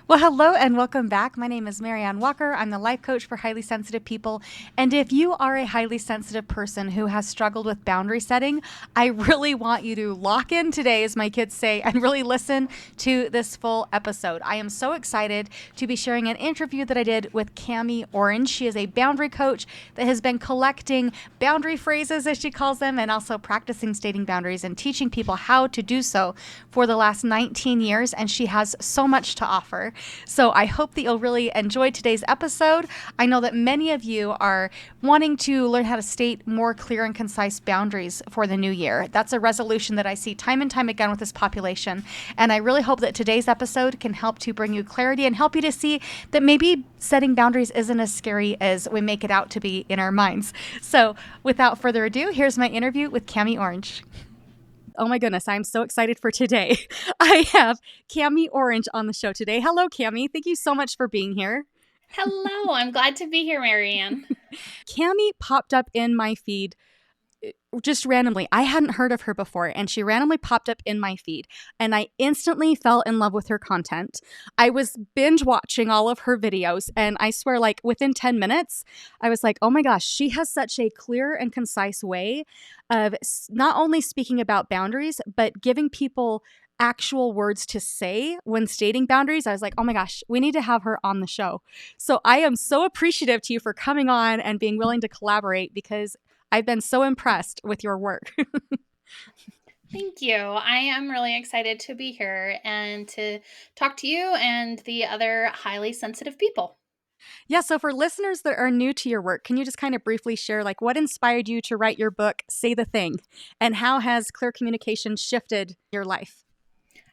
Well, hello and welcome back. My name is MaryAnn Walker. I'm the life coach for highly sensitive people. And if you are a highly sensitive person who has struggled with boundary setting, I really want you to lock in today, as my kids say, and really listen to this full episode. I am so excited to be sharing an interview that I did with Cami Orange. She is a boundary coach that has been collecting boundary phrases, as she calls them, and also practicing stating boundaries and teaching people how to do so for the last 19 years. And she has so much to offer. So I hope that you'll really enjoy today's episode. I know that many of you are wanting to learn how to state more clear and concise boundaries for the new year. That's a resolution that I see time and time again with this population. And I really hope that today's episode can help to bring you clarity and help you to see that maybe setting boundaries isn't as scary as we make it out to be in our minds. So without further ado, here's my interview with Cami Orange. Oh my goodness, I'm so excited for today. I have Cami Orange on the show today. Hello, Cami. Thank you so much for being here. Hello, I'm glad to be here, MaryAnn. Cami popped up in my feed just randomly. I hadn't heard of her before, and she randomly popped up in my feed, and I instantly fell in love with her content. I was binge watching all of her videos, and I swear, like within 10 minutes, I was like, oh my gosh, she has such a clear and concise way of not only speaking about boundaries, but giving people actual words to say when stating boundaries. I was like, oh my gosh, we need to have her on the show. So I am so appreciative to you for coming on and being willing to collaborate, because I've been so impressed with your work. Thank you. I am really excited to be here and to talk to you and the other highly sensitive people. Yeah, so for listeners that are new to your work, can you just kind of briefly share like what inspired you to write your book, Say the Thing, and how has clear communication shifted your life?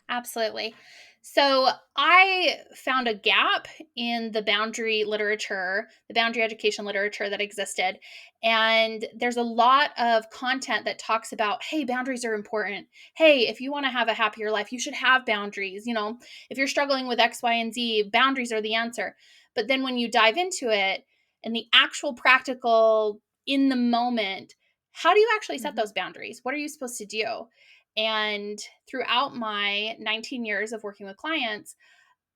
Absolutely. So I found a gap in the boundary literature, the boundary education literature that existed. And there's a lot of content that talks about, hey, boundaries are important. Hey, if you want to have a happier life, you should have boundaries. If you're struggling with X, Y, and Z, boundaries are the answer. But then when you dive into it and the actual practical in the moment, how do you actually set those boundaries? What are you supposed to do? And throughout my 19 years of working with clients,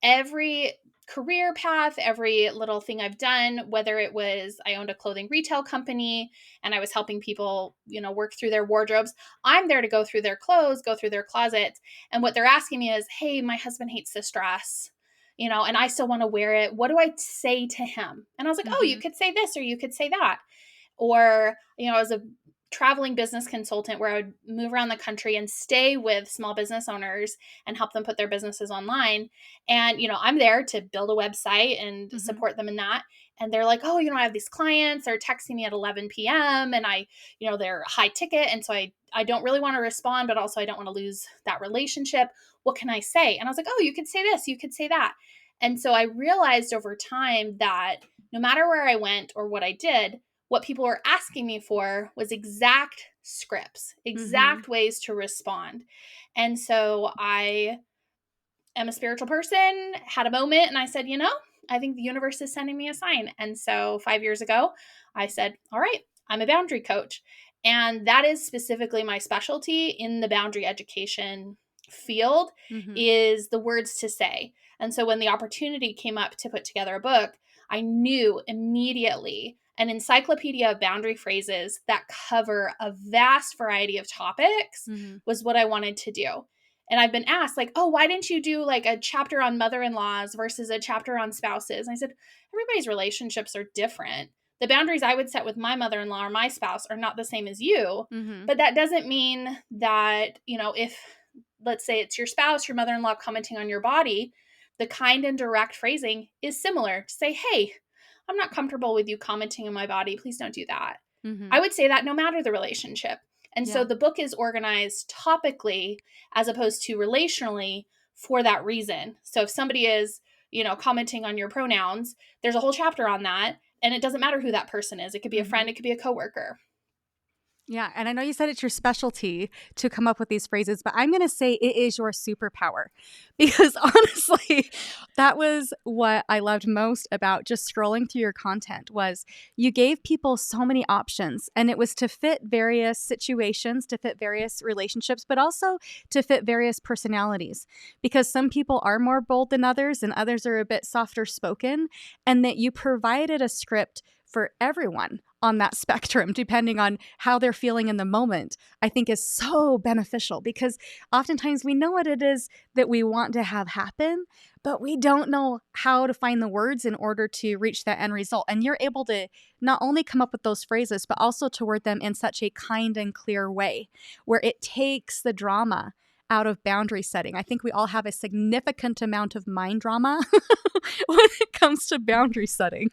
every career path, every little thing I've done, whether it was I owned a clothing retail company and I was helping people, work through their wardrobes, I'm there to go through their clothes, go through their closets. And what they're asking me is, hey, my husband hates this dress, and I still want to wear it. What do I say to him? And I was like, oh, you could say this or you could say that. Or, I was a traveling business consultant where I would move around the country and stay with small business owners and help them put their businesses online. And, I'm there to build a website and support them in that. And they're like, oh, I have these clients, they're texting me at 11 p.m. and they're high ticket. And so I don't really want to respond, but also I don't want to lose that relationship. What can I say? And I was like, oh, you could say this, you could say that. And so I realized over time that no matter where I went or what I did, what people were asking me for was exact scripts, exact ways to respond. And so I am a spiritual person, had a moment, and I said, I think the universe is sending me a sign. And so 5 years ago, I said, all right, I'm a boundary coach. And that is specifically my specialty in the boundary education field is the words to say. And so when the opportunity came up to put together a book, I knew immediately an encyclopedia of boundary phrases that cover a vast variety of topics was what I wanted to do. And I've been asked, like, oh, why didn't you do like a chapter on mother-in-laws versus a chapter on spouses? And I said, everybody's relationships are different. The boundaries I would set with my mother-in-law or my spouse are not the same as you. But that doesn't mean that, if, let's say it's your spouse, your mother-in-law commenting on your body, the kind and direct phrasing is similar to say, hey, I'm not comfortable with you commenting on my body. Please don't do that. I would say that no matter the relationship. And so the book is organized topically as opposed to relationally for that reason. So if somebody is, commenting on your pronouns, there's a whole chapter on that. And it doesn't matter who that person is. It could be a friend. It could be a coworker. Yeah, and I know you said it's your specialty to come up with these phrases, but I'm going to say it is your superpower because honestly, That was what I loved most about just scrolling through your content was you gave people so many options, and it was to fit various situations, to fit various relationships, but also to fit various personalities, because some people are more bold than others and others are a bit softer spoken, and that you provided a script for everyone on that spectrum, depending on how they're feeling in the moment, I think is so beneficial, because oftentimes we know what it is that we want to have happen, but we don't know how to find the words in order to reach that end result. And you're able to not only come up with those phrases, but also to word them in such a kind and clear way where it takes the drama out of boundary setting. I think we all have a significant amount of mind drama when it comes to boundary setting.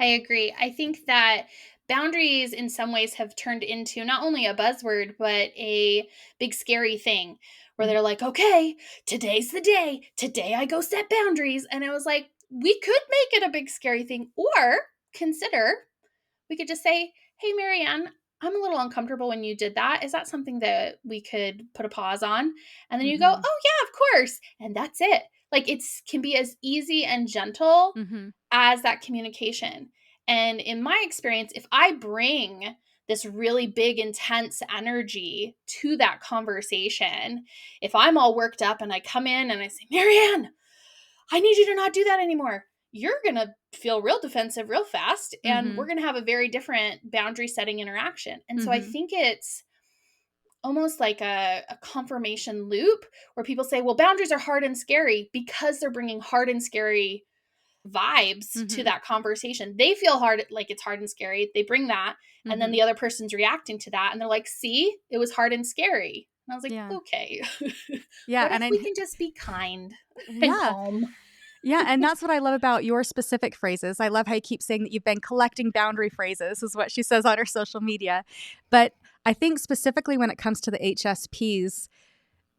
I agree. I think that boundaries in some ways have turned into not only a buzzword, but a big scary thing where they're like, okay, today's the day. Today I go set boundaries. And I was like, we could make it a big scary thing, or consider, we could just say, hey, MaryAnn, I'm a little uncomfortable when you did that. Is that something that we could put a pause on? And then you go, Mm-hmm. oh, yeah, of course. And that's it. Like can be as easy and gentle Mm-hmm. as that communication. And in my experience, if I bring this really big, intense energy to that conversation, if I'm all worked up and I come in and I say, MaryAnn, I need you to not do that anymore, you're going to feel real defensive real fast. And Mm-hmm. we're going to have a very different boundary setting interaction. And so I Mm-hmm. think it's almost like a confirmation loop where people say, well, boundaries are hard and scary because they're bringing hard and scary vibes to Mm-hmm. that conversation. They feel hard, like it's hard and scary. They bring that, and then Mm-hmm. the other person's reacting to that, and they're like, see, it was hard and scary. And I was like, Yeah. okay. Yeah. What if And we can just be kind and yeah. calm? Yeah, and that's what I love about your specific phrases. I love how you keep saying that you've been collecting boundary phrases, is what she says on her social media. But I think specifically when it comes to the HSPs,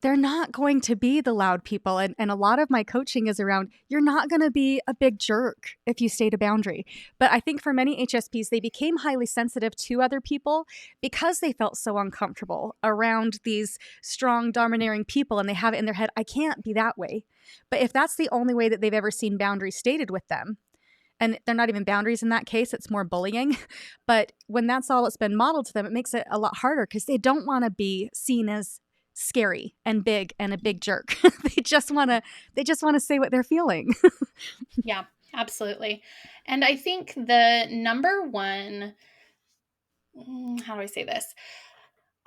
they're not going to be the loud people. And a lot of my coaching is around you're not going to be a big jerk if you state a boundary. But I think for many HSPs, they became highly sensitive to other people because they felt so uncomfortable around these strong, domineering people. And they have it in their head, I can't be that way. But if that's the only way that they've ever seen boundaries stated with them, and they're not even boundaries in that case, it's more bullying. But when that's all that's been modeled to them, it makes it a lot harder because they don't want to be seen as scary and big and a big jerk. They just want to say what they're feeling. Yeah, absolutely. And I think the number one, how do I say this?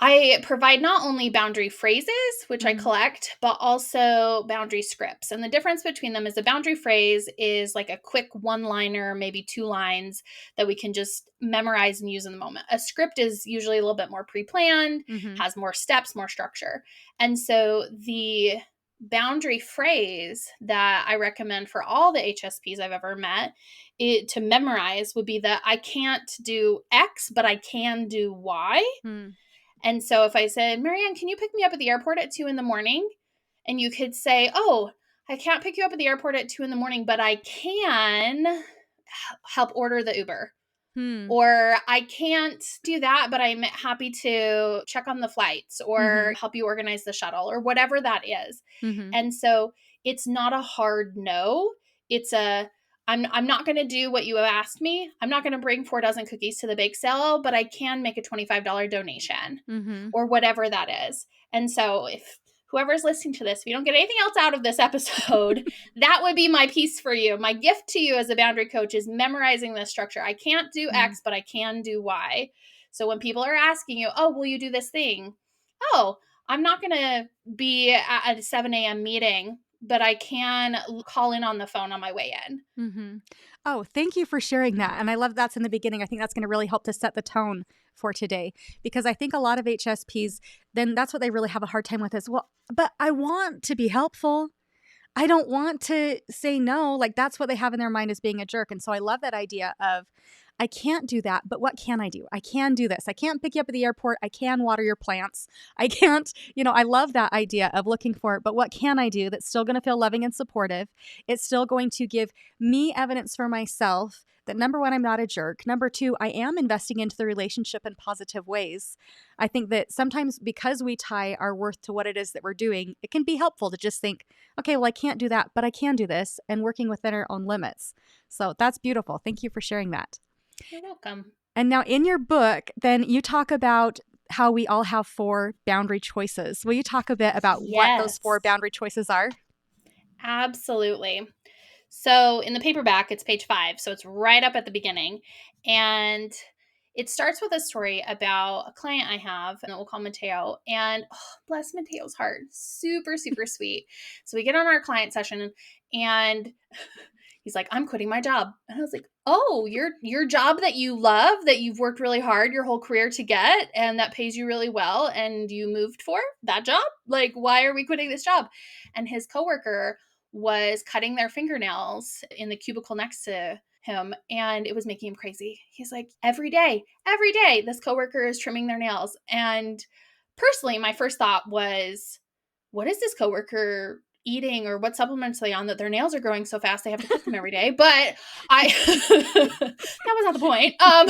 I provide not only boundary phrases, which I Mm-hmm. collect, but also boundary scripts. And the difference between them is a boundary phrase is like a quick one-liner, maybe 2 lines that we can just memorize and use in the moment. A script is usually a little bit more pre-planned, Mm-hmm. has more steps, more structure. And so the boundary phrase that I recommend for all the HSPs I've ever met to memorize would be that I can't do X, but I can do Y. Mm-hmm. And so if I said, MaryAnn, can you pick me up at the airport at 2 in the morning? And you could say, oh, I can't pick you up at the airport at 2 in the morning, but I can help order the Uber. Hmm. Or I can't do that, but I'm happy to check on the flights Mm-hmm. or help you organize the shuttle or whatever that is. Mm-hmm. And so it's not a hard no. It's I'm not going to do what you have asked me. I'm not going to bring 4 dozen cookies to the bake sale, but I can make a $25 donation Mm-hmm. or whatever that is. And so if whoever's listening to this, if you don't get anything else out of this episode, that would be my piece for you. My gift to you as a boundary coach is memorizing this structure. I can't do Mm-hmm. X, but I can do Y. So when people are asking you, oh, will you do this thing? Oh, I'm not going to be at a 7 a.m. meeting, but I can call in on the phone on my way in. Mm-hmm. Oh, thank you for sharing that. And I love that's in the beginning. I think that's going to really help to set the tone for today, because I think a lot of HSPs, then that's what they really have a hard time with is, well, but I want to be helpful. I don't want to say no. Like that's what they have in their mind as being a jerk. And so I love that idea of, I can't do that, but what can I do? I can do this. I can't pick you up at the airport. I can water your plants. I can't, I love that idea of looking for it, but what can I do that's still going to feel loving and supportive? It's still going to give me evidence for myself that number one, I'm not a jerk. Number two, I am investing into the relationship in positive ways. I think that sometimes because we tie our worth to what it is that we're doing, it can be helpful to just think, okay, well, I can't do that, but I can do this, and working within our own limits. So that's beautiful. Thank you for sharing that. You're welcome. And now in your book, then you talk about how we all have 4 boundary choices. Will you talk a bit about what those 4 Yes, boundary choices are? absolutely. So in the paperback, it's page 5. So it's right up at the beginning. And it starts with a story about a client I have, and we'll call Mateo. And bless Mateo's heart, super, super sweet. So we get on our client session, and he's like, I'm quitting my job. And I was like, oh, your job that you love, that you've worked really hard your whole career to get, and that pays you really well, and you moved for that job? Like, why are we quitting this job? And his coworker was cutting their fingernails in the cubicle next to him, and it was making him crazy. He's like, every day, this coworker is trimming their nails. And personally, my first thought was, what is this coworker eating, or what supplements are they on that their nails are growing so fast they have to cut them every day? But I that was not the point. I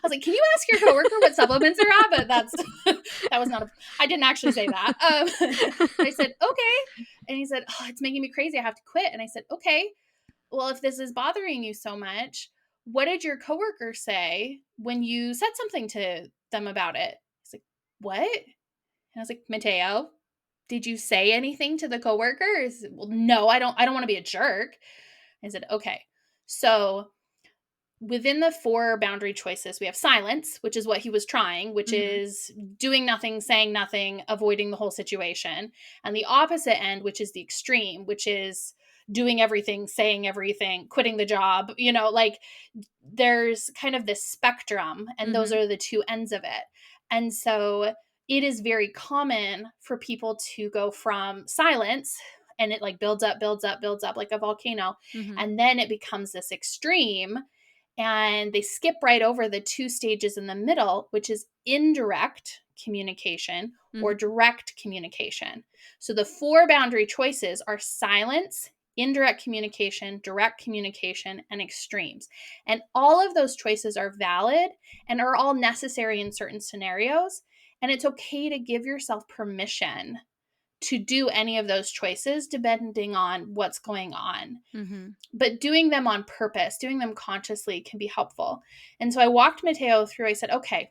was like, can you ask your coworker what supplements they're on? But that was not I didn't actually say that. I said, okay. And he said, oh, it's making me crazy. I have to quit. And I said, okay, well, if this is bothering you so much, what did your coworker say when you said something to them about it? He's like, what? And I was like, Mateo, did you say anything to the coworker? He said, well, no, I don't want to be a jerk. I said, okay. So within the 4 boundary choices, we have silence, which is what he was trying, which is doing nothing, saying nothing, avoiding the whole situation. And the opposite end, which is the extreme, which is doing everything, saying everything, quitting the job, like there's kind of this spectrum, and those are the 2 ends of it. And so it is very common for people to go from silence, and it like builds up like a volcano. And then it becomes this extreme, and they skip right over the 2 stages in the middle, which is indirect communication or direct communication. So the 4 boundary choices are silence, indirect communication, direct communication, and extremes. And all of those choices are valid and are all necessary in certain scenarios. And it's okay to give yourself permission to do any of those choices depending on what's going on. But doing them on purpose, doing them consciously can be helpful. And so I walked Mateo through. I said, okay,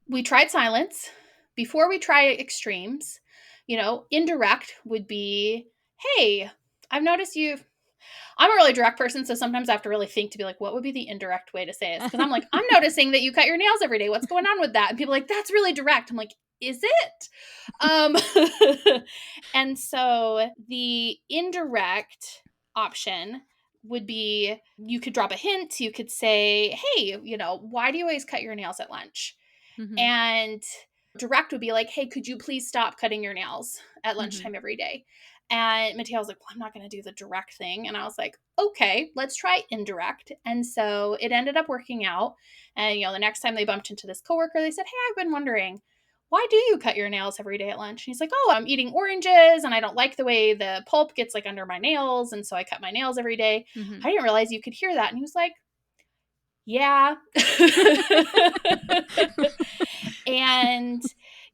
we tried silence. Before we try extremes, indirect would be, hey, I've noticed I'm a really direct person, so sometimes I have to really think to be like, what would be the indirect way to say it? Because I'm like, I'm noticing that you cut your nails every day. What's going on with that? And people are like, that's really direct. I'm like, is it? And so the indirect option would be, you could drop a hint. You could say, hey, why do you always cut your nails at lunch? And direct would be like, hey, could you please stop cutting your nails at lunchtime every day? And Mateo was like, well, I'm not going to do the direct thing. And I was like, okay, let's try indirect. And so it ended up working out. And, the next time they bumped into this coworker, they said, hey, I've been wondering, why do you cut your nails every day at lunch? And he's like, oh, I'm eating oranges and I don't like the way the pulp gets like under my nails. And so I cut my nails every day. I didn't realize you could hear that. And he was like, yeah. And,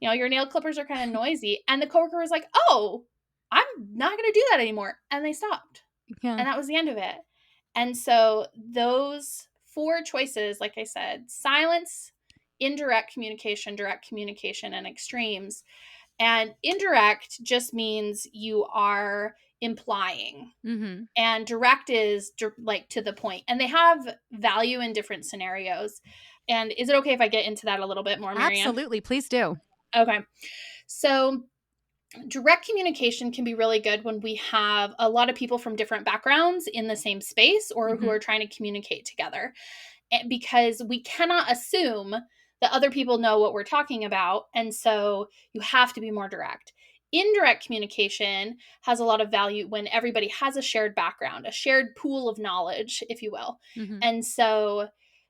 your nail clippers are kind of noisy. And the coworker was like, oh, I'm not going to do that anymore. And they stopped. Yeah. And that was the end of it. And so those 4 choices, like I said, silence, indirect communication, direct communication, and extremes. And indirect just means you are implying. And direct is like to the point. And they have value in different scenarios. And is it okay if I get into that a little bit more, MaryAnn? Absolutely. Please do. Okay. So direct communication can be really good when we have a lot of people from different backgrounds in the same space, or who are trying to communicate together. Because we cannot assume that other people know what we're talking about. And so you have to be more direct. Indirect communication has a lot of value when everybody has a shared background, a shared pool of knowledge, if you will. And so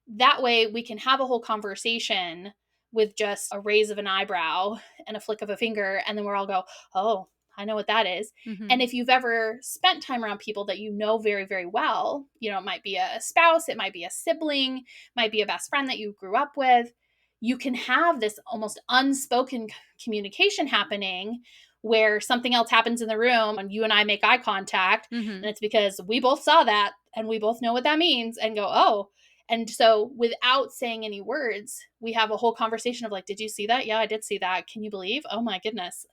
that way we can have a whole conversation with just a raise of an eyebrow and a flick of a finger. And then we're all go, oh, I know what that is. And if you've ever spent time around people that you know very, very well, you know, it might be a spouse, it might be a sibling, it might be a best friend that you grew up with, you can have this almost unspoken communication happening where something else happens in the room and you and I make eye contact. And it's because we both saw that and we both know what that means and go, oh. And so without saying any words, we have a whole conversation of like, did you see that? Yeah, I did see that. Can you believe? Oh my goodness.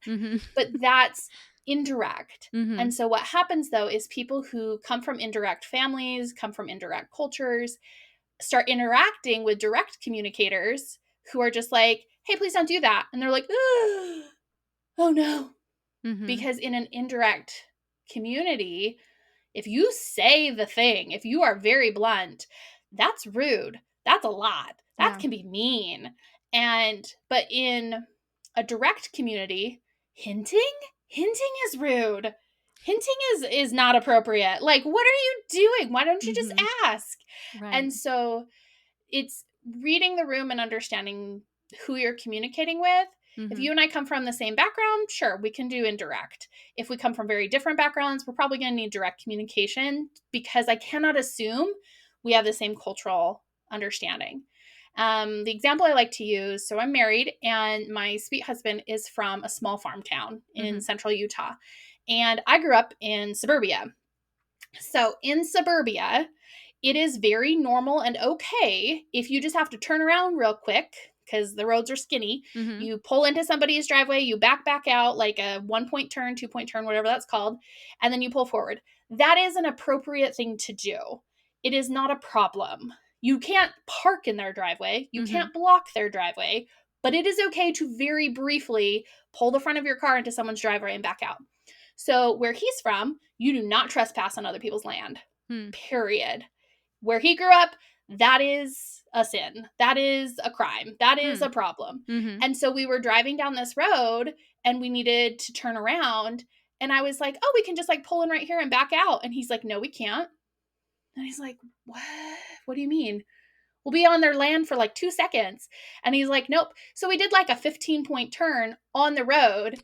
But that's indirect. And so what happens though is people who come from indirect families, come from indirect cultures, start interacting with direct communicators who are just like, hey, please don't do that. And they're like, oh no. Because in an indirect community, if you say the thing, if you are very blunt, that's rude. That's a lot. That can be mean. But in a direct community, hinting is rude. Hinting is not appropriate. Like, what are you doing? Why don't you just ask? Right. And so it's reading the room and understanding who you're communicating with. If you and I come from the same background, sure, we can do indirect. If we come from very different backgrounds, we're probably going to need direct communication because I cannot assume we have the same cultural understanding. The example I like to use, so I'm married and my sweet husband is from a small farm town in central Utah. And I grew up in suburbia. So in suburbia, it is very normal and okay if you just have to turn around real quick because the roads are skinny. You pull into somebody's driveway, you back out like a 1-point turn, 2-point turn, whatever that's called, and then you pull forward. That is an appropriate thing to do. It is not a problem. You can't park in their driveway. You can't block their driveway, but it is okay to very briefly pull the front of your car into someone's driveway and back out. So where he's from, you do not trespass on other people's land, period. Where he grew up, that is a sin. That is a crime. That is a problem. And so we were driving down this road and we needed to turn around. And I was like, oh, we can just like pull in right here and back out. And he's like, no, we can't. And he's like, what? What do you mean? We'll be on their land for like 2 seconds. And he's like, nope. So we did like a 15-point turn on the road.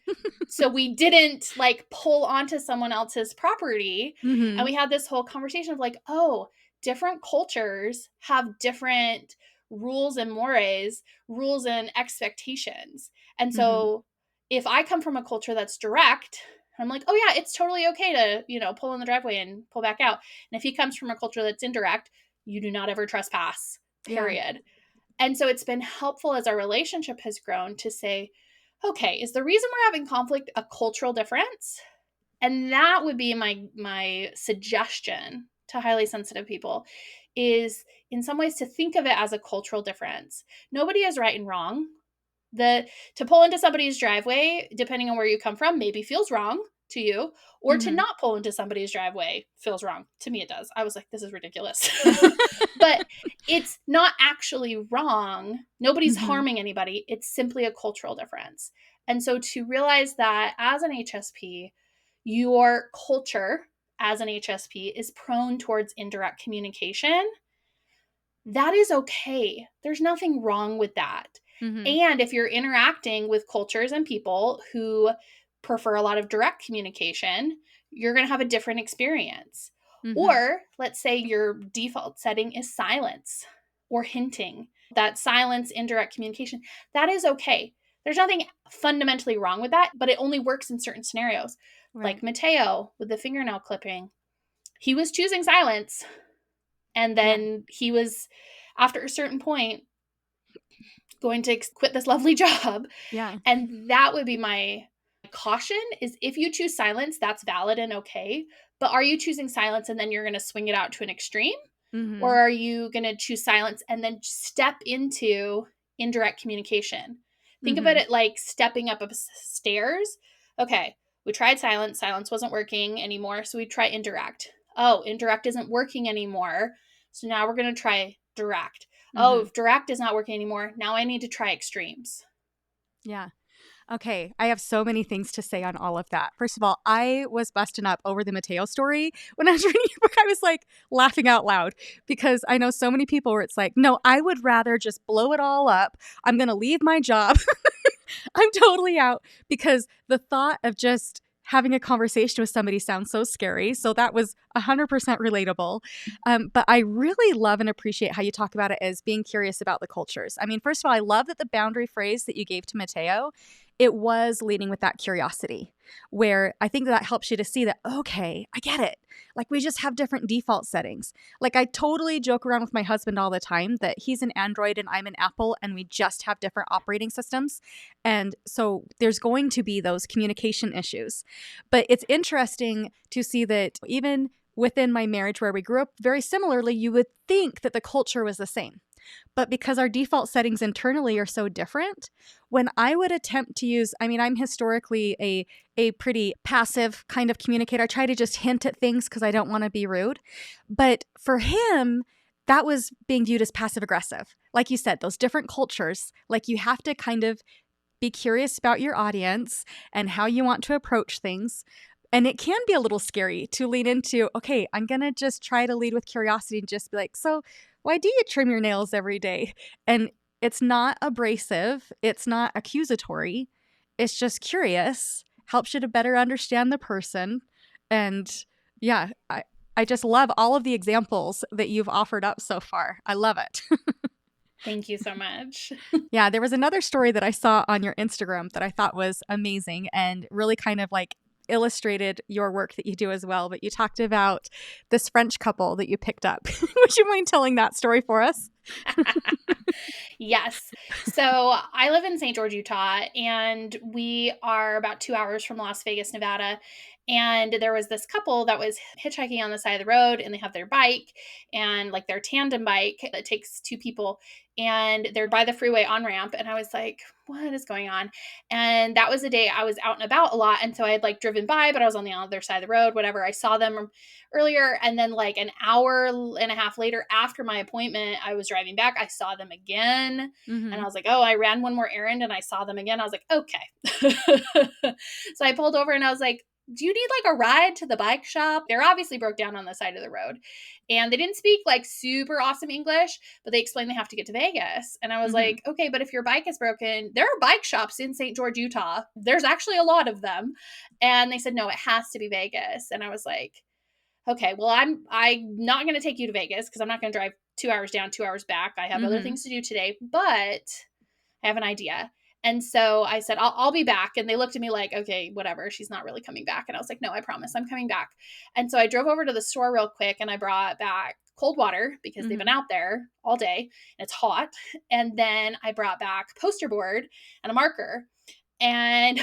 So we didn't like pull onto someone else's property. And we had this whole conversation of like, oh, different cultures have different rules and mores, rules and expectations. And so if I come from a culture that's direct, I'm like, oh yeah, it's totally okay to, you know, pull in the driveway and pull back out. And if he comes from a culture that's indirect, you do not ever trespass, period. Yeah. And so it's been helpful as our relationship has grown to say, okay, is the reason we're having conflict a cultural difference? And that would be my suggestion to highly sensitive people is in some ways to think of it as a cultural difference. Nobody is right and wrong. To pull into somebody's driveway, depending on where you come from, maybe feels wrong to you, or to not pull into somebody's driveway feels wrong. To me, it does. I was like, this is ridiculous. But it's not actually wrong. Nobody's harming anybody. It's simply a cultural difference. And so to realize that as an HSP, your culture as an HSP is prone towards indirect communication, that is okay. There's nothing wrong with that. And if you're interacting with cultures and people who prefer a lot of direct communication, you're going to have a different experience. Or let's say your default setting is silence or hinting. That silence, indirect communication, that is okay. There's nothing fundamentally wrong with that, but it only works in certain scenarios. Right. Like Mateo with the fingernail clipping. He was choosing silence. And then he was, after a certain point, going to quit this lovely job. Yeah. And that would be my caution is if you choose silence, that's valid and okay. But are you choosing silence and then you're going to swing it out to an extreme? Or are you going to choose silence and then step into indirect communication? Think of it like stepping up stairs. Okay, we tried silence. Silence wasn't working anymore. So we try indirect. Oh, indirect isn't working anymore. So now we're going to try direct. Oh, if direct is not working anymore, now I need to try extremes. Yeah. Okay, I have so many things to say on all of that. First of all, I was busting up over the Mateo story. When I was reading your book, I was like laughing out loud because I know so many people where it's like, no, I would rather just blow it all up. I'm going to leave my job. I'm totally out because the thought of just having a conversation with somebody sounds so scary. So that was 100% relatable. But I really love and appreciate how you talk about it as being curious about the cultures. I mean, first of all, I love that the boundary phrase that you gave to Mateo, it was leading with that curiosity, where I think that helps you to see that, okay, I get it. Like, we just have different default settings. Like, I totally joke around with my husband all the time that he's an Android and I'm an Apple, and we just have different operating systems. And so there's going to be those communication issues. But it's interesting to see that even within my marriage, where we grew up very similarly, you would think that the culture was the same. But because our default settings internally are so different, when I would attempt to use, I mean, I'm historically a pretty passive kind of communicator. I try to just hint at things because I don't want to be rude. But for him, that was being viewed as passive aggressive. Like you said, those different cultures, like you have to kind of be curious about your audience and how you want to approach things. And it can be a little scary to lean into, okay, I'm going to just try to lead with curiosity and just be like, so why do you trim your nails every day? And it's not abrasive. It's not accusatory. It's just curious, helps you to better understand the person. And yeah, I just love all of the examples that you've offered up so far. I love it. Thank you so much. Yeah, there was another story that I saw on your Instagram that I thought was amazing and really kind of like illustrated your work that you do as well. But you talked about this French couple that you picked up. Would you mind telling that story for us? Yes. So I live in St. George, Utah, and we are about 2 hours from Las Vegas, Nevada. And there was this couple that was hitchhiking on the side of the road, and they have their bike and like their tandem bike that takes two people, and they're by the freeway on ramp. And I was like, what is going on? And that was the day I was out and about a lot. And so I had like driven by, but I was on the other side of the road, whatever. I saw them earlier. And then like an hour and a half later after my appointment, I was driving back. I saw them again. Mm-hmm. And I was like, oh, I ran one more errand and I saw them again. I was like, okay. So I pulled over and I was like, do you need like a ride to the bike shop? They're obviously broke down on the side of the road. And they didn't speak like super awesome English, but they explained they have to get to Vegas. And I was like, okay, but if your bike is broken, there are bike shops in St. George, Utah. There's actually a lot of them. And they said, no, it has to be Vegas. And I was like, okay, well, I'm not going to take you to Vegas because I'm not going to drive 2 hours down, 2 hours back. I have other things to do today, but I have an idea. And so I said, I'll be back. And they looked at me like, okay, whatever. She's not really coming back. And I was like, no, I promise I'm coming back. And so I drove over to the store real quick and I brought back cold water because they've been out there all day and it's hot. And then I brought back poster board and a marker and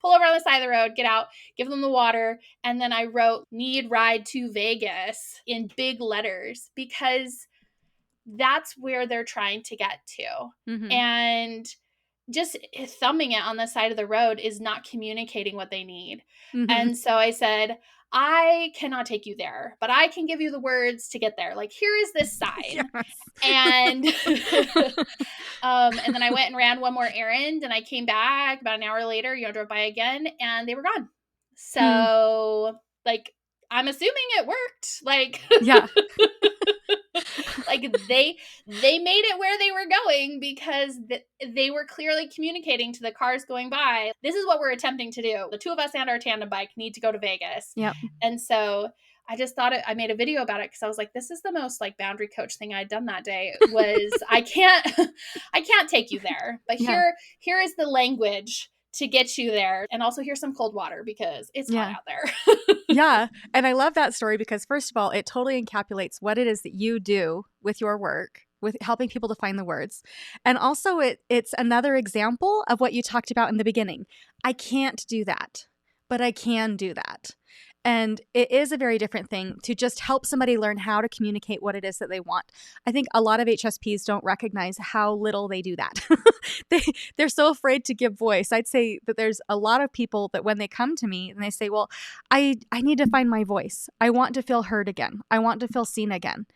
pull over on the side of the road, get out, give them the water. And then I wrote need ride to Vegas in big letters because that's where they're trying to get to. And just thumbing it on the side of the road is not communicating what they need. And so I said, I cannot take you there, but I can give you the words to get there. Like, here is this sign. Yes. And and then I went and ran one more errand and I came back about an hour later, drove by again and they were gone. So like, I'm assuming it worked. Like, yeah. like they made it where they were going because they were clearly communicating to the cars going by, this is what we're attempting to do. The two of us and our tandem bike need to go to Vegas. Yep. And so I just thought I made a video about it because I was like, this is the most like boundary coach thing I'd done that day was I can't take you there, but here is the language to get you there. And also here's some cold water because it's hot out there. Yeah. And I love that story because first of all, it totally encapsulates what it is that you do with your work, with helping people to find the words. And also it's another example of what you talked about in the beginning. I can't do that, but I can do that. And it is a very different thing to just help somebody learn how to communicate what it is that they want. I think a lot of HSPs don't recognize how little they do that. They're so afraid to give voice. I'd say that there's a lot of people that when they come to me and they say, well, I need to find my voice. I want to feel heard again. I want to feel seen again.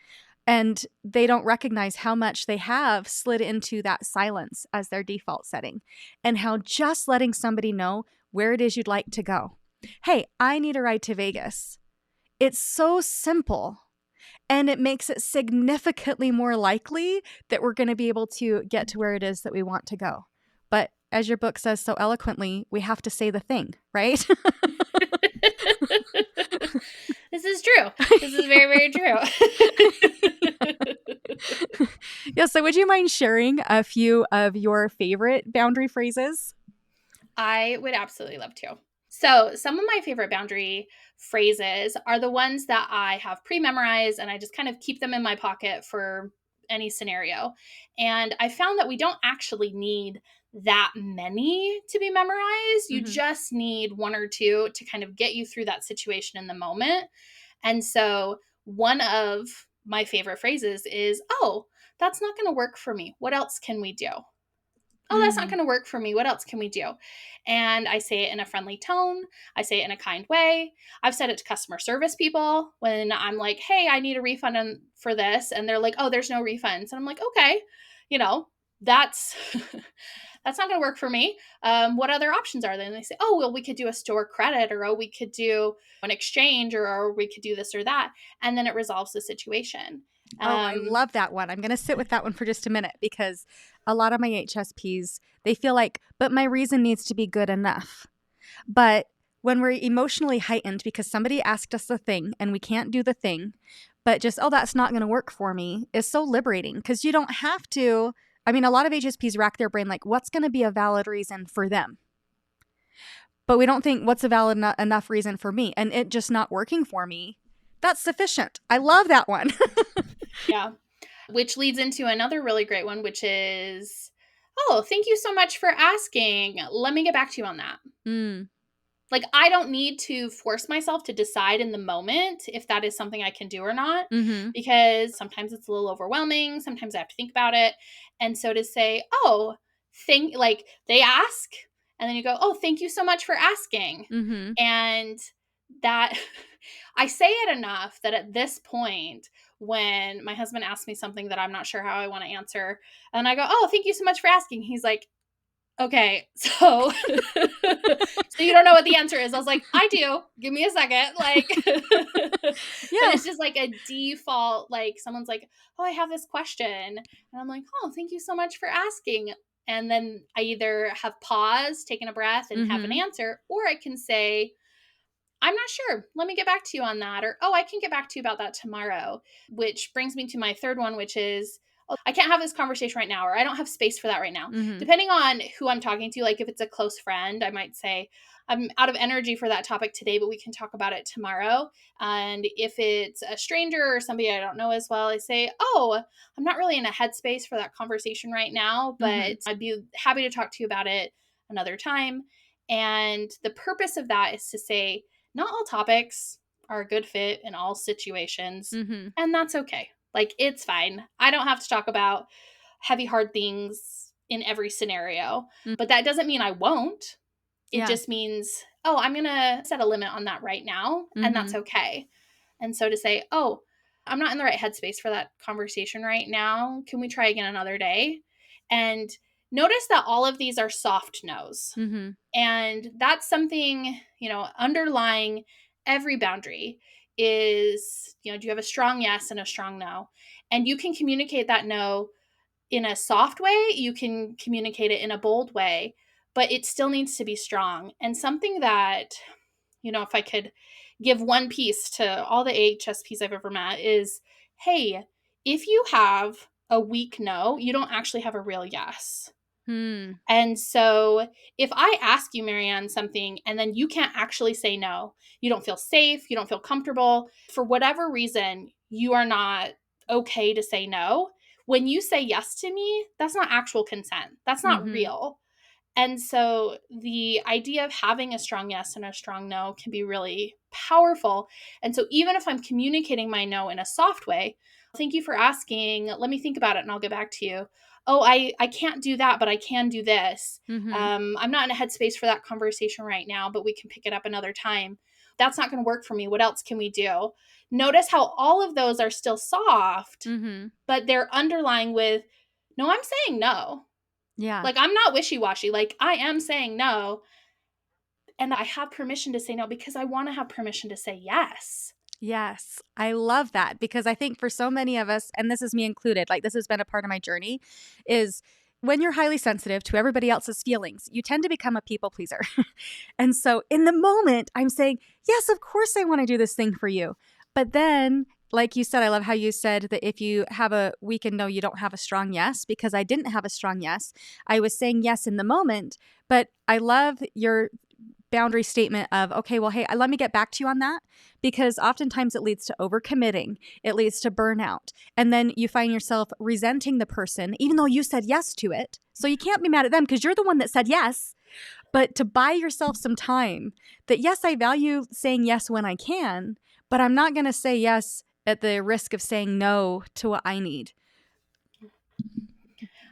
And they don't recognize how much they have slid into that silence as their default setting and how just letting somebody know where it is you'd like to go. Hey, I need a ride to Vegas. It's so simple, and it makes it significantly more likely that we're going to be able to get to where it is that we want to go. But as your book says so eloquently, we have to say the thing, right? very true. Yeah. So would you mind sharing a few of your favorite boundary phrases? I would absolutely love to. So, some of my favorite boundary phrases are the ones that I have pre memorized and I just kind of keep them in my pocket for any scenario. And I found that we don't actually need that many to be memorized. You Mm-hmm. just need one or two to kind of get you through that situation in the moment. And so, one of my favorite phrases is, "Oh, that's not going to work for me. What else can we do?" "Oh, that's not Mm-hmm. going to work for me. What else can we do?" And I say it in a friendly tone. I say it in a kind way. I've said it to customer service people when I'm like, "Hey, I need a refund for this." And they're like, "Oh, there's no refunds." And I'm like, "Okay, you know, that's that's not going to work for me. What other options are there?" And they say, "Oh, well, we could do a store credit, or oh, we could do an exchange, or we could do this or that." And then it resolves the situation. Oh, I Um, love that one. I'm going to sit with that one for just a minute because a lot of my HSPs, they feel like, but my reason needs to be good enough. But when we're emotionally heightened because somebody asked us a thing and we can't do the thing, but just, oh, that's not going to work for me is so liberating because you don't have to. I mean, a lot of HSPs rack their brain like, what's going to be a valid reason for them? But we don't think what's a valid enough reason for me and it just not working for me. That's sufficient. I love that one. yeah. Which leads into another really great one, which is, "Oh, thank you so much for asking. Let me get back to you on that." Mm. Like, I don't need to force myself to decide in the moment if that is something I can do or not, Mm-hmm. because sometimes it's a little overwhelming. Sometimes I have to think about it. And so to say, "Oh, like they ask," and then you go, "Oh, thank you so much for asking." Mm-hmm. And that I say it enough that at this point, when my husband asks me something that I'm not sure how I want to answer, and I go, "Oh, thank you so much for asking," he's like, "Okay, so so you don't know what the answer is." I was like, "I do. Give me a second." Like, but Yeah. it's just like a default, like someone's like, "Oh, I have this question." And I'm like, "Oh, thank you so much for asking." And then I either have paused, taken a breath, and have an Mm-hmm. answer, or I can say, "I'm not sure. Let me get back to you on that." Or, "Oh, I can get back to you about that tomorrow." Which brings me to my third one, which is, "Oh, I can't have this conversation right now," or, "I don't have space for that right now." Mm-hmm. Depending on who I'm talking to, like if it's a close friend, I might say, "I'm out of energy for that topic today, but we can talk about it tomorrow." And if it's a stranger or somebody I don't know as well, I say, "Oh, I'm not really in a headspace for that conversation right now, Mm-hmm. but I'd be happy to talk to you about it another time." And the purpose of that is to say, not all topics are a good fit in all situations, Mm-hmm. and that's okay. Like, it's fine. I don't have to talk about heavy, hard things in every scenario, Mm. but that doesn't mean I won't. It Yeah. just means, "Oh, I'm going to set a limit on that right now," and Mm-hmm. that's okay. And so to say, "Oh, I'm not in the right headspace for that conversation right now. Can we try again another day?" And notice that all of these are soft no's. Mm-hmm. And that's something, underlying every boundary is, do you have a strong yes and a strong no? And you can communicate that no in a soft way, you can communicate it in a bold way, but it still needs to be strong. And something that, if I could give one piece to all the HSPs I've ever met is, hey, if you have a weak no, you don't actually have a real yes. Hmm. And so if I ask you, MaryAnn, something and then you can't actually say no, you don't feel safe, you don't feel comfortable, for whatever reason, you are not okay to say no. When you say yes to me, that's not actual consent. That's not Mm-hmm. real. And so the idea of having a strong yes and a strong no can be really powerful. And so even if I'm communicating my no in a soft way, "Thank you for asking. Let me think about it and I'll get back to you." "Oh, I can't do that, but I can do this." Mm-hmm. I'm not in a headspace for that conversation right now, but we can pick it up another time." "That's not going to work for me. What else can we do?" Notice how all of those are still soft, Mm-hmm. but they're underlying with, "No, I'm saying no." Yeah. Like, I'm not wishy-washy, like, I am saying no, and I have permission to say no because I wanna have permission to say yes. Yes, I love that because I think for so many of us, and this is me included, like this has been a part of my journey, is when you're highly sensitive to everybody else's feelings, you tend to become a people pleaser. And so in the moment, I'm saying, yes, of course I want to do this thing for you. But then like you said, I love how you said that if you have a weak and no, you don't have a strong yes, because I didn't have a strong yes. I was saying yes in the moment, but I love your boundary statement of, okay, well, hey, let me get back to you on that, because oftentimes it leads to overcommitting. It leads to burnout. And then you find yourself resenting the person, even though you said yes to it. So you can't be mad at them because you're the one that said yes. But to buy yourself some time, that yes, I value saying yes when I can, but I'm not going to say yes at the risk of saying no to what I need.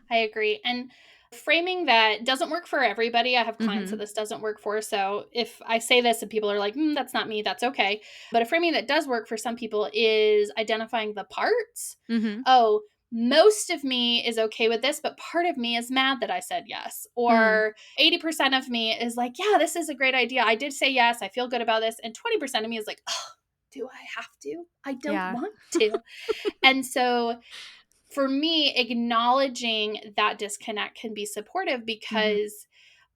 I agree. And framing that doesn't work for everybody. I have clients Mm-hmm. that this doesn't work for. So if I say this and people are like, that's not me, that's okay. But a framing that does work for some people is identifying the parts. Mm-hmm. Oh, most of me is okay with this, but part of me is mad that I said yes. Mm. Or 80% of me is like, yeah, this is a great idea. I did say yes. I feel good about this. And 20% of me is like, oh, do I have to? I don't Yeah. want to. And so for me, acknowledging that disconnect can be supportive Mm-hmm. because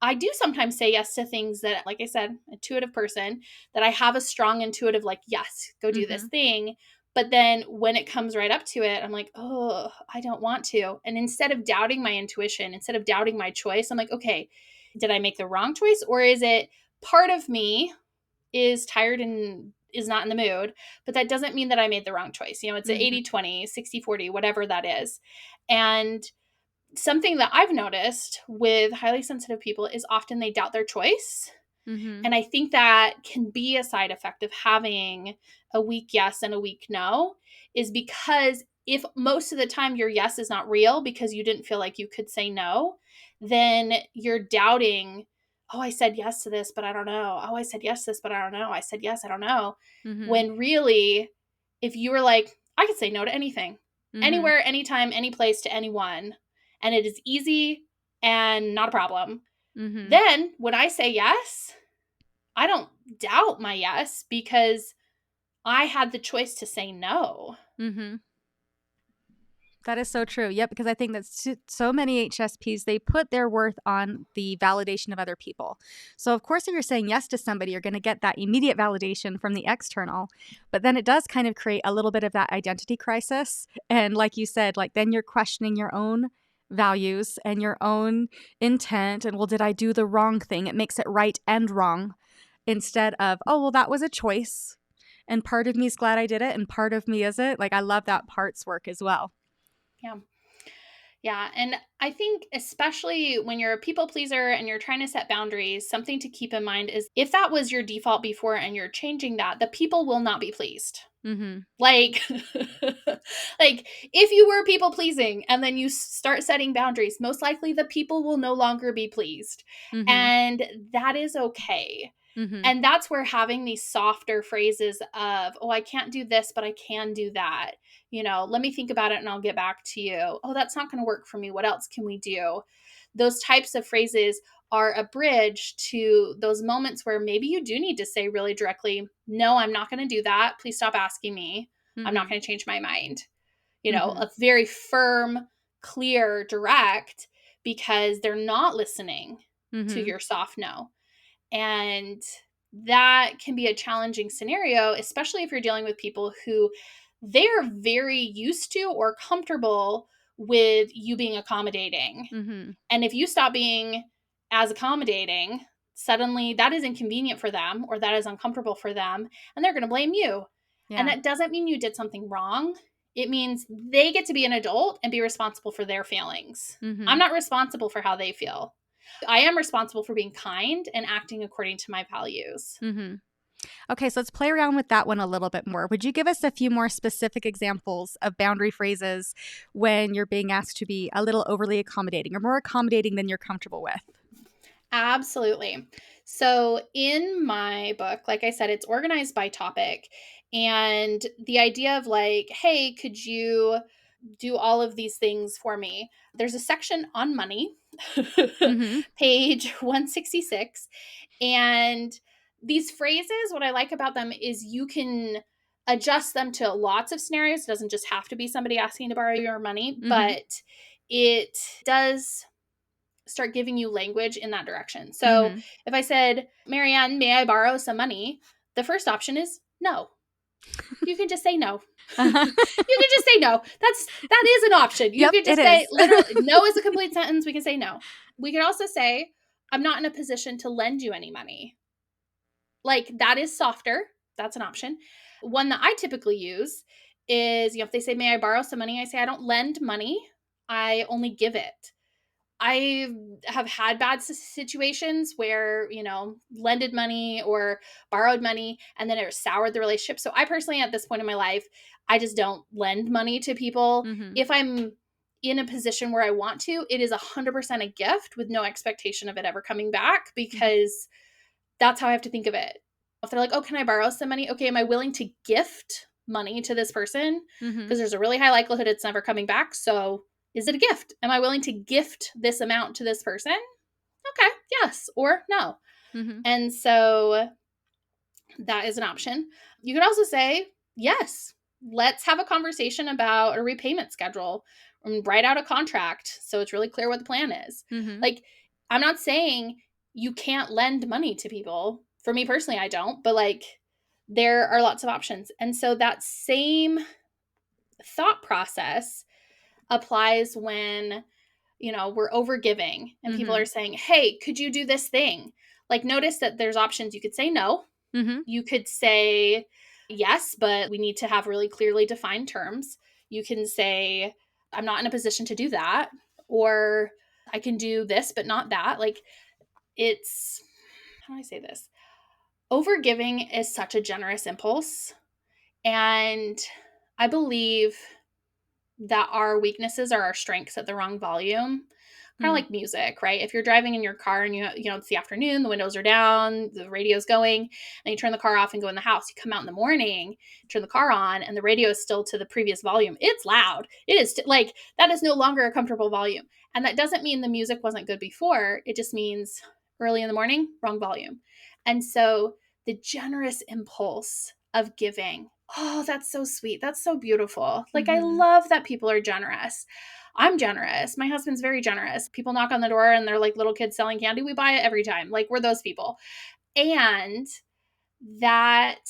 I do sometimes say yes to things that, like I said, intuitive person, that I have a strong intuitive, like, yes, go do this Mm-hmm. thing. But then when it comes right up to it, I'm like, oh, I don't want to. And instead of doubting my intuition, instead of doubting my choice, I'm like, okay, did I make the wrong choice? Or is it part of me is tired and is not in the mood, but that doesn't mean that I made the wrong choice. It's an Mm-hmm. 80-20, 60-40, whatever that is. And something that I've noticed with highly sensitive people is often they doubt their choice. Mm-hmm. And I think that can be a side effect of having a weak yes and a weak no, is because if most of the time your yes is not real because you didn't feel like you could say no, then you're doubting, oh, I said yes to this, but I don't know. Oh, I said yes to this, but I don't know. I said yes, I don't know. Mm-hmm. When really, if you were like, I could say no to anything, Mm-hmm. anywhere, anytime, any place, to anyone, and it is easy and not a problem, Mm-hmm. then when I say yes, I don't doubt my yes because I had the choice to say no. Mm-hmm. That is so true. Yep, because I think that so many HSPs, they put their worth on the validation of other people. So, of course, if you're saying yes to somebody, you're going to get that immediate validation from the external. But then it does kind of create a little bit of that identity crisis. And like you said, like then you're questioning your own values and your own intent. And well, did I do the wrong thing? It makes it right and wrong instead of, oh, well, that was a choice. And part of me is glad I did it, and part of me isn't. Like, I love that parts work as well. Yeah. Yeah. And I think, especially when you're a people pleaser and you're trying to set boundaries, something to keep in mind is if that was your default before and you're changing that, the people will not be pleased. Mm-hmm. Like, like if you were people pleasing and then you start setting boundaries, most likely the people will no longer be pleased. Mm-hmm. And that is okay. Mm-hmm. And that's where having these softer phrases of, oh, I can't do this, but I can do that. Let me think about it and I'll get back to you. Oh, that's not going to work for me. What else can we do? Those types of phrases are a bridge to those moments where maybe you do need to say really directly, no, I'm not going to do that. Please stop asking me. I'm not Mm-hmm. going to change my mind. Mm-hmm. A very firm, clear, direct, because they're not listening to Mm-hmm. your soft no. And that can be a challenging scenario, especially if you're dealing with people who they're very used to or comfortable with you being accommodating. Mm-hmm. And if you stop being as accommodating, suddenly that is inconvenient for them or that is uncomfortable for them, and they're going to blame you. And Yeah. that doesn't mean you did something wrong. It means they get to be an adult and be responsible for their feelings. Mm-hmm. I'm not responsible for how they feel. I am responsible for being kind and acting according to my values. Mm-hmm. Okay, so let's play around with that one a little bit more. Would you give us a few more specific examples of boundary phrases when you're being asked to be a little overly accommodating or more accommodating than you're comfortable with? Absolutely. So, in my book, like I said, it's organized by topic. And the idea of like, hey, could you do all of these things for me? There's a section on money, Mm-hmm. page 166. And these phrases, what I like about them is you can adjust them to lots of scenarios. It doesn't just have to be somebody asking to borrow your money, Mm-hmm. but it does start giving you language in that direction. So Mm-hmm. if I said, MaryAnn, may I borrow some money? The first option is no. You can just say no. You Uh-huh. can just say no. That is an option. You Yep, could it just say is. literally no is a complete sentence. We can say no. We could also say, I'm not in a position to lend you any money. Like that is softer. That's an option. One that I typically use is, if they say, may I borrow some money? I say, I don't lend money. I only give it. I have had bad situations where, lended money or borrowed money and then it soured the relationship. So I personally, at this point in my life, I just don't lend money to people. Mhm. If I'm in a position where I want to, it is 100% a gift with no expectation of it ever coming back, Mhm. because that's how I have to think of it. If they're like, oh, can I borrow some money? Okay, am I willing to gift money to this person? Mhm. Because there's a really high likelihood it's never coming back. So is it a gift? Am I willing to gift this amount to this person? Okay, yes or no. Mhm. And so that is an option. You could also say, yes, let's have a conversation about a repayment schedule and write out a contract so it's really clear what the plan is. Mhm. Like, I'm not saying you can't lend money to people. For me personally, I don't, but like, there are lots of options. And so that same thought process applies when, we're overgiving and people are Mhm. saying, hey, could you do this thing? Like, notice that there's options. You could say no. Mhm. You could say yes, but we need to have really clearly defined terms. You can say, I'm not in a position to do that, or I can do this, but not that. Like, it's, how do I say this? Overgiving is such a generous impulse. And I believe that our weaknesses are our strengths at the wrong volume. Kind of Mm. like music, right? If you're driving in your car and it's the afternoon, the windows are down, the radio's going, and you turn the car off and go in the house, you come out in the morning, turn the car on, and the radio is still to the previous volume. It's loud. It is like that is no longer a comfortable volume. And that doesn't mean the music wasn't good before. It just means early in the morning, wrong volume. And so the generous impulse of giving, oh, that's so sweet. That's so beautiful. Like, I Mhm. love that people are generous. I'm generous. My husband's very generous. People knock on the door and they're like little kids selling candy. We buy it every time. Like, we're those people. And that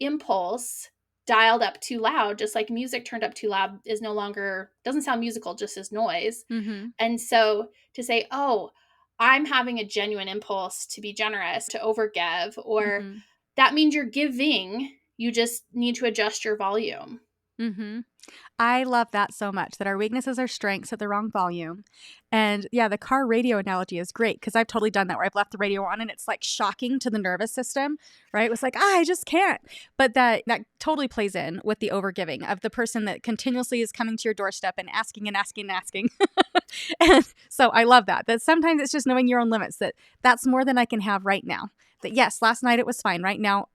impulse dialed up too loud, just like music turned up too loud, is no longer, doesn't sound musical, just as noise. Mhm. And so to say, oh, I'm having a genuine impulse to be generous, to overgive, or Mhm. that means you're giving. You just need to adjust your volume. Mhm. I love that so much, that our weaknesses are strengths at the wrong volume. And yeah, the car radio analogy is great because I've totally done that where I've left the radio on and it's like shocking to the nervous system, right? It was like, I just can't. But that totally plays in with the overgiving of the person that continuously is coming to your doorstep and asking and asking and asking. And so I love that. That sometimes it's just knowing your own limits, that that's more than I can have right now. That yes, last night it was fine. Right now,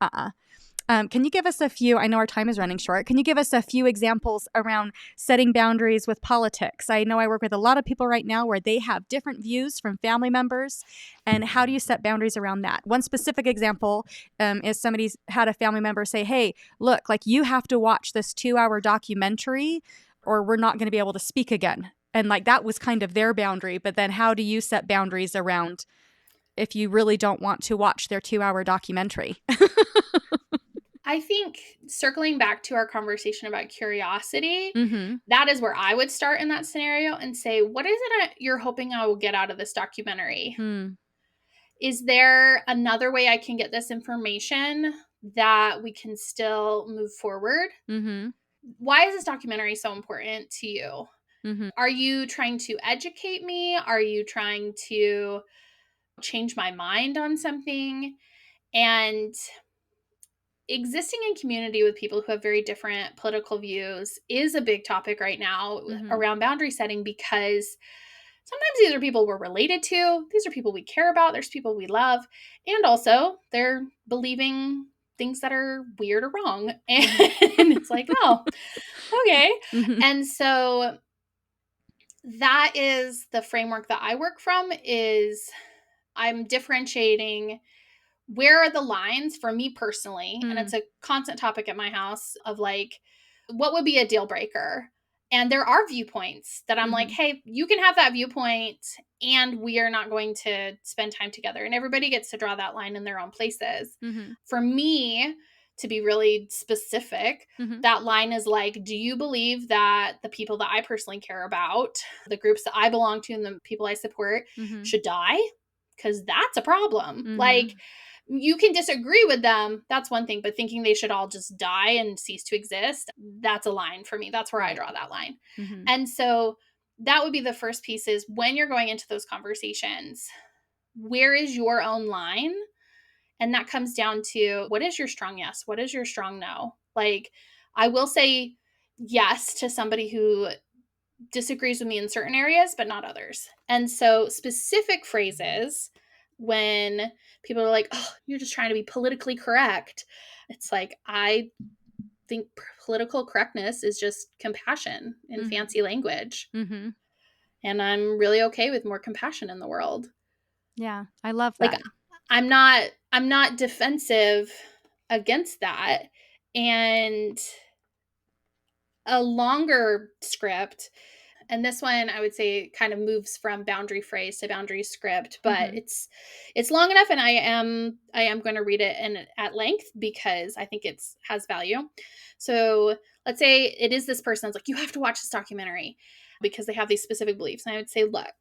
can you give us a few? I know our time is running short. Can you give us a few examples around setting boundaries with politics? I know I work with a lot of people right now where they have different views from family members. And how do you set boundaries around that? One specific example is somebody's had a family member say, hey, look, like you have to watch this 2-hour documentary or we're not going to be able to speak again. And like that was kind of their boundary. But then how do you set boundaries around if you really don't want to watch their 2-hour documentary? I think circling back to our conversation about curiosity, Mm-hmm. that is where I would start in that scenario and say, what is it you're hoping I will get out of this documentary? Hmm. Is there another way I can get this information that we can still move forward? Mm-hmm. Why is this documentary so important to you? Mm-hmm. Are you trying to educate me? Are you trying to change my mind on something? And existing in community with people who have very different political views is a big topic right now Mm-hmm. around boundary setting, because sometimes these are people we're related to, these are people we care about, there's people we love, and also they're believing things that are weird or wrong. And Mm-hmm. it's like, oh, okay. Mm-hmm. And so that is the framework that I work from, is I'm differentiating where are the lines for me personally, and it's Mm. a constant topic at my house of like, what would be a deal breaker? And there are viewpoints that I'm like, Mm-hmm. hey, you can have that viewpoint and we are not going to spend time together. And everybody gets to draw that line in their own places. Mm-hmm. For me to be really specific, Mhm. that line is like, do you believe that the people that I personally care about, the groups that I belong to and the people I support Mhm. should die? Because that's a problem. Like, Mhm. you can disagree with them. That's one thing. But thinking they should all just die and cease to exist, that's a line for me. That's where I Right. draw that line. Mhm. And so that would be the first piece is when you're going into those conversations, where is your own line? And that comes down to what is your strong yes? What is your strong no? Like, I will say yes to somebody who disagrees with me in certain areas, but not others. And so, specific phrases, when people are like, oh, you're just trying to be politically correct, it's like, I think political correctness is just compassion in Mhm. fancy language. Mhm. And I'm really okay with more compassion in the world. Yeah, I love Like, that. I'm not defensive against that. And a longer script, and this one I would say kind of moves from boundary phrase to boundary script, but Mhm. it's long enough, and I am going to read it in at length because I think it's has value. So let's say it is this person that's like, you have to watch this documentary because they have these specific beliefs. And I would say, look,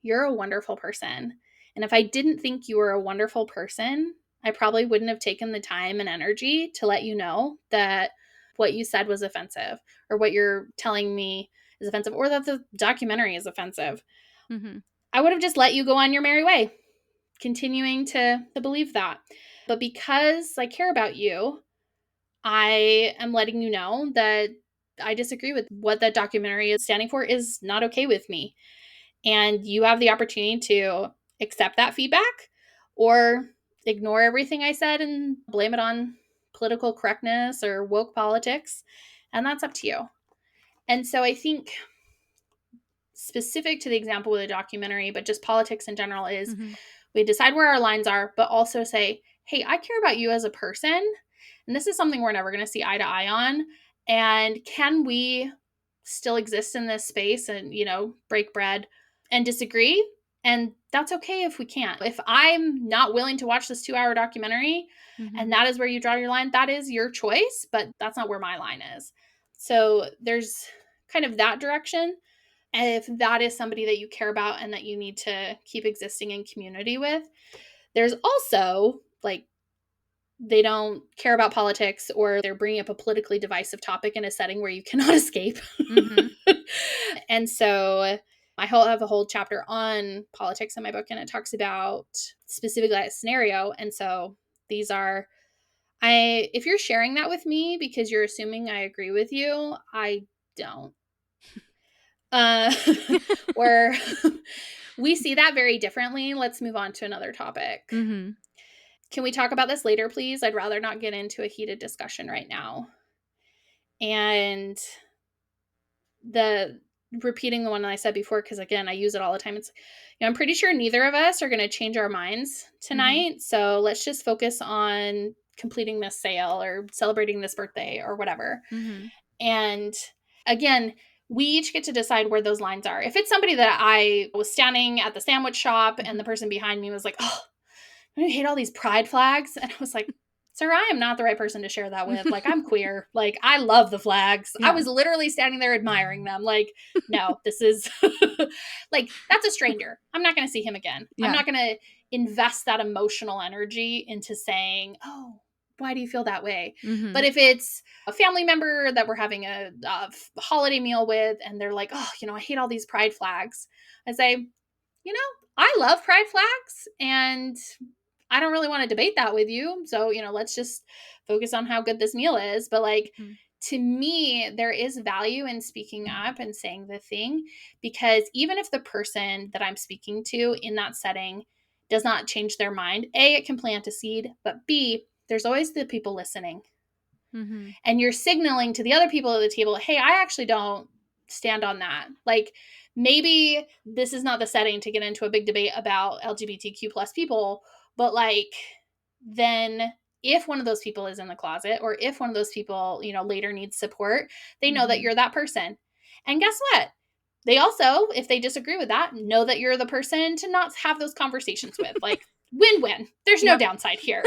you're a wonderful person. And if I didn't think you were a wonderful person, I probably wouldn't have taken the time and energy to let you know that what you said was offensive, or what you're telling me is offensive, or that the documentary is offensive. Mhm. I would have just let you go on your merry way, continuing to believe that. But because I care about you, I am letting you know that I disagree with what that documentary is standing for is not okay with me. And you have the opportunity to accept that feedback or ignore everything I said and blame it on political correctness or woke politics. And that's up to you. And so I think specific to the example with a documentary, but just politics in general, is Mhm. we decide where our lines are, but also say, hey, I care about you as a person. And this is something we're never going to see eye to eye on. And can we still exist in this space and, break bread and disagree? And that's okay if we can't. If I'm not willing to watch this 2-hour documentary and Mhm. that is where you draw your line, that is your choice, but that's not where my line is. So there's kind of that direction. And if that is somebody that you care about and that you need to keep existing in community with, there's also like they don't care about politics, or they're bringing up a politically divisive topic in a setting where you cannot escape. Mhm. And so I have a whole chapter on politics in my book, and it talks about specifically that scenario. And so these are, if you're sharing that with me because you're assuming I agree with you, I don't. Uh, or we see that very differently. Let's move on to another topic. Mhm. Can we talk about this later, please? I'd rather not get into a heated discussion right now. And the repeating the one I said before, because again, I use it all the time. It's, I'm pretty sure neither of us are going to change our minds Mhm. tonight. So let's just focus on completing this sale or celebrating this birthday or whatever. Mhm. And again, we each get to decide where those lines are. If it's somebody that I was standing at the sandwich shop and the Mhm. person behind me was like, oh, I hate all these pride flags. And I was like, sir, I am not the right person to share that with. Like, I'm queer. Like, I love the flags. I Yeah. was literally standing there admiring them. Like, no, this is like, that's a stranger. I'm not going to see him again. I'm Yeah. not going to invest that emotional energy into saying, oh, why do you feel that way? But Mhm. if it's a family member that we're having a holiday meal with and they're like, oh, I hate all these pride flags, I say, I love pride flags and I don't really want to debate that with you. So, let's just focus on how good this meal is. But like, Mhm. to me, there is value in speaking up and saying the thing, because even if the person that I'm speaking to in that setting does not change their mind, A, it can plant a seed, but B, there's always the people listening. Mhm. And you're signaling to the other people at the table, hey, I actually don't stand on that. Like, maybe this is not the setting to get into a big debate about LGBTQ plus people, but like, then if one of those people is in the closet, or if one of those people, later needs support, they know that Mhm. you're that person. And guess what? They also, if they disagree with that, know that you're the person to not have those conversations with. Like, Win-win. There's no Yep. downside here.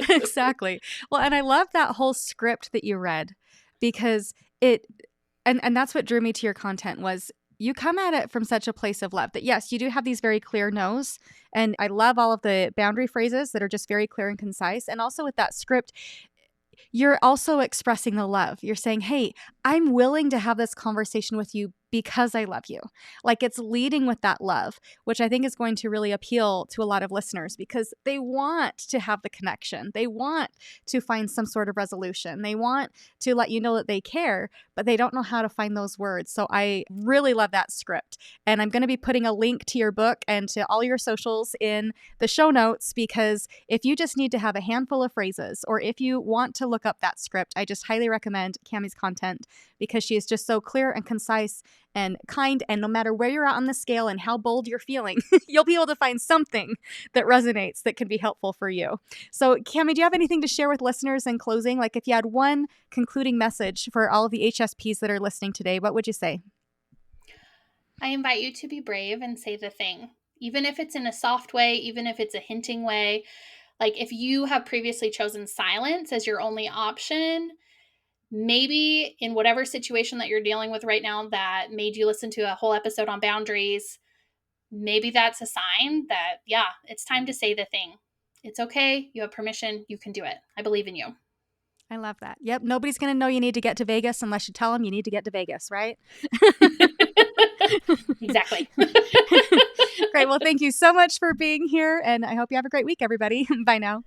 Exactly. Well, and I love that whole script that you read, because and that's what drew me to your content was you come at it from such a place of love that yes, you do have these very clear no's. And I love all of the boundary phrases that are just very clear and concise. And also with that script, you're also expressing the love. You're saying, hey, I'm willing to have this conversation with you because I love you. Like, it's leading with that love, which I think is going to really appeal to a lot of listeners because they want to have the connection. They want to find some sort of resolution. They want to let you know that they care, but they don't know how to find those words. So I really love that script. And I'm going to be putting a link to your book and to all your socials in the show notes, because if you just need to have a handful of phrases, or if you want to look up that script, I just highly recommend Cammie's content, because she is just so clear and concise and kind. And no matter where you're at on the scale and how bold you're feeling, you'll be able to find something that resonates that can be helpful for you. So Cammie, do you have anything to share with listeners in closing? Like, if you had one concluding message for all of the HSPs that are listening today, what would you say? I invite you to be brave and say the thing, even if it's in a soft way, even if it's a hinting way. Like, if you have previously chosen silence as your only option, maybe in whatever situation that you're dealing with right now that made you listen to a whole episode on boundaries, maybe that's a sign that, yeah, it's time to say the thing. It's okay. You have permission. You can do it. I believe in you. I love that. Yep. Nobody's going to know you need to get to Vegas unless you tell them you need to get to Vegas, right? Exactly. Great. Well, thank you so much for being here. And I hope you have a great week, everybody. Bye now.